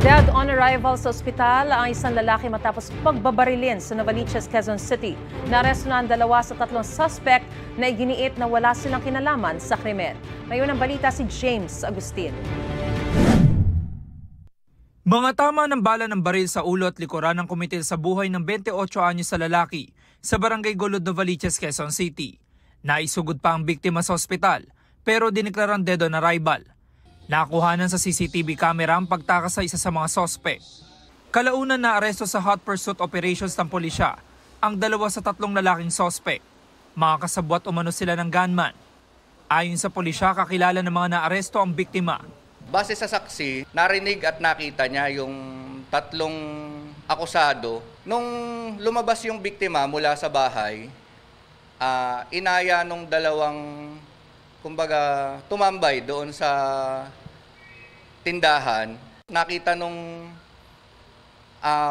Dead on arrival sa ospital ang isang lalaki matapos pagbabarilin sa Novaliches, Quezon City. Naaresto na ang 2 sa 3 suspect na iginiit na wala silang kinalaman sa krimen. Ngayon ang balita si James Agustin. Mga tama ng bala ng baril sa ulo at likuran ng kumitil sa buhay ng 28 anyos sa lalaki sa Barangay Golod, Novaliches, Quezon City. Naisugod pa ang biktima sa ospital pero diniklarang dead on arrival. Nakuhanan sa CCTV camera ang pagtakas sa isa sa mga sospek. Kalaunan na aresto sa hot pursuit operations ng pulisya ang 2 sa 3 lalaking sospek. Mga kasabwat umano sila ng gunman. Ayon sa pulisya, kakilala ng mga naaresto ang biktima. Base sa saksi, narinig at nakita niya yung 3 akusado. Nung lumabas yung biktima mula sa bahay, inaya nung 2 tumambay doon sa tindahan. Nakita nung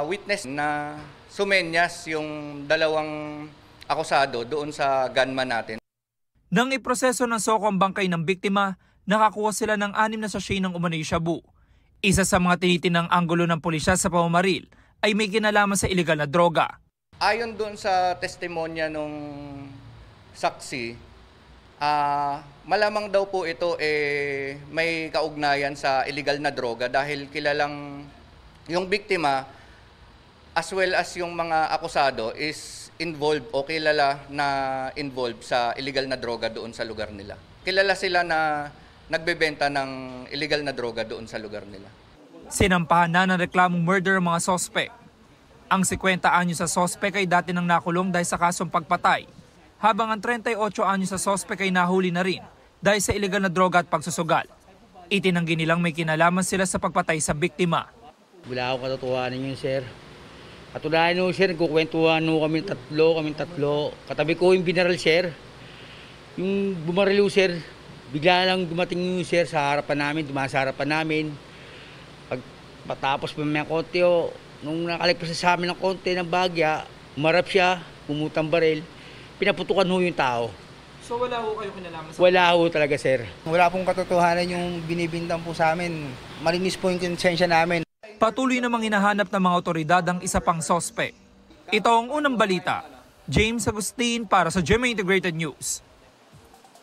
witness na sumenyas yung 2 akusado doon sa gunman natin. Nang iproseso ng SOCO ang bangkay ng biktima, nakakuha sila ng 6 na sachet ng umano'y shabu. Isa sa mga tinitinang anggulo ng pulisya sa pamamaril ay may kinalaman sa iligal na droga. Ayon doon sa testimonya nung saksi, malamang daw po ito may kaugnayan sa illegal na droga dahil kilalang yung biktima as well as yung mga akusado is involved o kilala na involved sa illegal na droga doon sa lugar nila. Kilala sila na nagbebenta ng illegal na droga doon sa lugar nila. Sinampahan na ng reklamong murder ang mga sospek. Ang 50 anyos sa sospek ay dati nang nakulong dahil sa kasong pagpatay, habang ang 38 anyos sa sospek ay nahuli na rin dahil sa illegal na droga at pagsusugal. Itinanggi nilang may kinalaman sila sa pagpatay sa biktima. Wala akong katotohanan yun, sir. Katunayan nyo, sir, nagkukwentuhan nyo kami tatlo. Katabi ko yung binaral, sir. Yung bumarilo, sir, bigla lang dumating yung sir sa harapan namin, dumasa sa harapan namin. Pagpatapos pa may konti, nung nakalagpas sa amin ng konti ng bagya, umarap siya, pumutang baril, pinaputukan ho yung tao. So wala ho kayo kinalaman sa... Wala ho talaga, sir. Wala pong katotohanan yung binibintang po sa amin. Malinis po yung konsensya namin. Patuloy namang hinahanap ng mga otoridad ang isa pang sospek. Ito ang unang balita. James Agustin para sa GMA Integrated News.